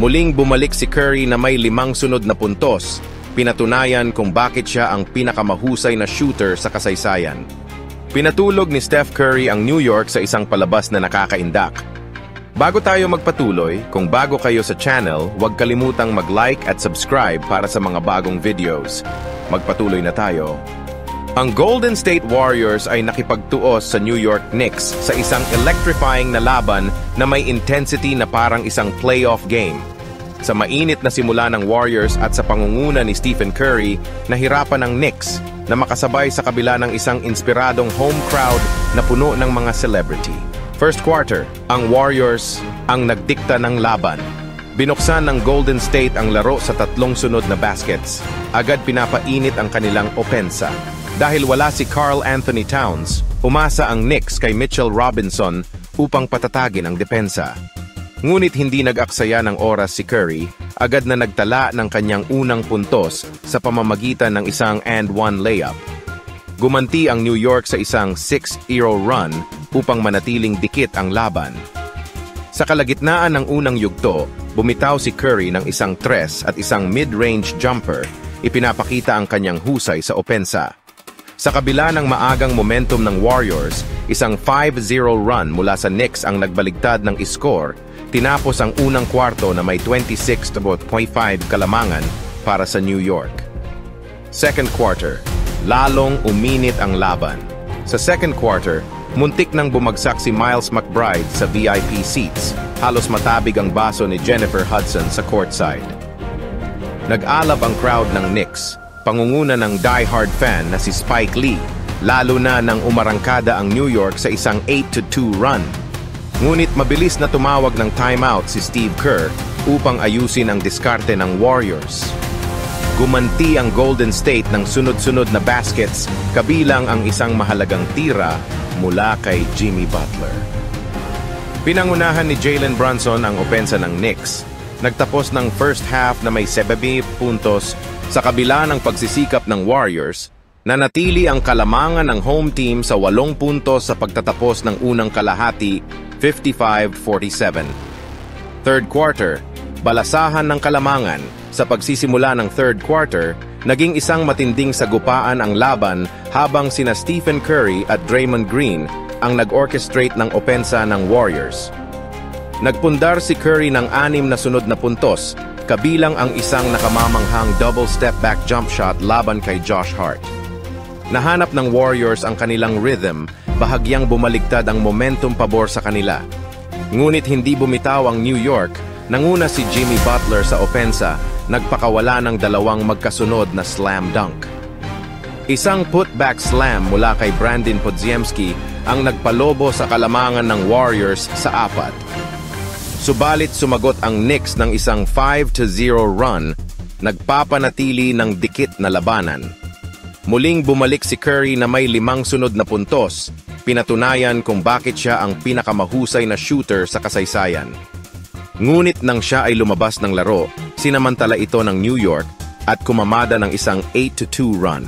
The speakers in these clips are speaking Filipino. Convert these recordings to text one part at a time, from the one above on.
Muling bumalik si Curry na may 5 sunod na puntos, pinatunayan kung bakit siya ang pinakamahusay na shooter sa kasaysayan. Pinatulog ni Steph Curry ang New York sa isang palabas na nakakaindak. Bago tayo magpatuloy, kung bago kayo sa channel, huwag kalimutang mag-like at subscribe para sa mga bagong videos. Magpatuloy na tayo. Ang Golden State Warriors ay nakipagtuos sa New York Knicks sa isang electrifying na laban na may intensity na parang isang playoff game. Sa mainit na simula ng Warriors at sa pangunguna ni Stephen Curry, nahirapan ng Knicks na makasabay sa kabila ng isang inspiradong home crowd na puno ng mga celebrity. First quarter, ang Warriors ang nagdikta ng laban. Binuksan ng Golden State ang laro sa 3 sunod na baskets. Agad pinapainit ang kanilang opensa. Dahil wala si Karl Anthony Towns, umasa ang Knicks kay Mitchell Robinson upang patatagin ang depensa. Ngunit hindi nag-aksaya ng oras si Curry, agad na nagtala ng kanyang unang puntos sa pamamagitan ng isang and-one layup. Gumanti ang New York sa isang 6-0 run upang manatiling dikit ang laban. Sa kalagitnaan ng unang yugto, bumitaw si Curry ng isang tres at isang mid-range jumper, ipinapakita ang kanyang husay sa opensa. Sa kabila ng maagang momentum ng Warriors, isang 5-0 run mula sa Knicks ang nagbaligtad ng iskor, tinapos ang unang kwarto na may 26.5 kalamangan para sa New York. Second quarter, lalong uminit ang laban. Sa second quarter, muntik nang bumagsak si Miles McBride sa VIP seats. Halos matabig ang baso ni Jennifer Hudson sa courtside. Nag-alab ang crowd ng Knicks, pangunguna ng die-hard fan na si Spike Lee, lalo na nang umarangkada ang New York sa isang 8-2 run. Ngunit mabilis na tumawag ng timeout si Steve Kerr upang ayusin ang diskarte ng Warriors. Gumanti ang Golden State ng sunod-sunod na baskets, kabilang ang isang mahalagang tira mula kay Jimmy Butler. Pinangunahan ni Jalen Brunson ang opensa ng Knicks. Nagtapos ng first half na may 7 puntos. Sa kabila ng pagsisikap ng Warriors, nanatili ang kalamangan ng home team sa 8 puntos sa pagtatapos ng unang kalahati, 55-47. Third quarter, balasahan ng kalamangan. Sa pagsisimula ng third quarter, naging isang matinding sagupaan ang laban habang sina Stephen Curry at Draymond Green ang nag-orchestrate ng opensa ng Warriors. Nagpundar si Curry ng 6 na sunod na puntos, kabilang ang isang nakamamanghang double step-back jump shot laban kay Josh Hart. Nahanap ng Warriors ang kanilang rhythm, bahagyang bumaligtad ang momentum pabor sa kanila. Ngunit hindi bumitaw ang New York, nanguna si Jimmy Butler sa opensa, nagpakawala ng 2 magkasunod na slam dunk. Isang putback slam mula kay Brandon Podziemski ang nagpalobo sa kalamangan ng Warriors sa 4. Subalit sumagot ang Knicks ng isang 5-0 run, nagpapanatili ng dikit na labanan. Muling bumalik si Curry na may 5 sunod na puntos, pinatunayan kung bakit siya ang pinakamahusay na shooter sa kasaysayan. Ngunit nang siya ay lumabas ng laro, sinamantala ito ng New York at kumamada ng isang 8-2 run.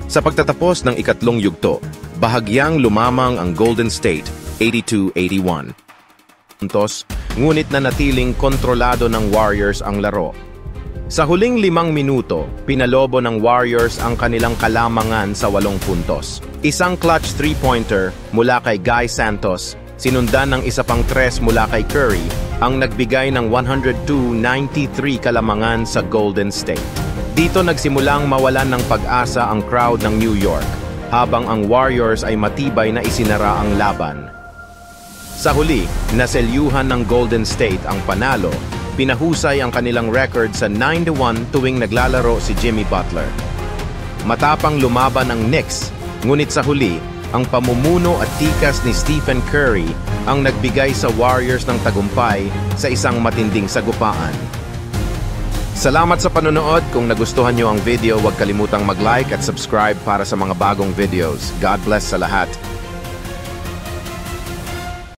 Sa pagtatapos ng ikatlong yugto, bahagyang lumamang ang Golden State, 82-81. Ngunit nanatiling kontrolado ng Warriors ang laro. Sa huling 5 minuto, pinalobo ng Warriors ang kanilang kalamangan sa 8 puntos. Isang clutch 3-pointer mula kay Guy Santos, sinundan ng isa pang 3 mula kay Curry, ang nagbigay ng 102-93 kalamangan sa Golden State. Dito nagsimulang mawalan ng pag-asa ang crowd ng New York, habang ang Warriors ay matibay na isinara ang laban. Sa huli, naselyuhan ng Golden State ang panalo, pinahusay ang kanilang record sa 9-1 tuwing naglalaro si Jimmy Butler. Matapang lumaban ang Knicks, ngunit sa huli, ang pamumuno at tikas ni Stephen Curry ang nagbigay sa Warriors ng tagumpay sa isang matinding sagupaan. Salamat sa panonood. Kung nagustuhan nyo ang video, huwag kalimutang mag-like at subscribe para sa mga bagong videos. God bless sa lahat.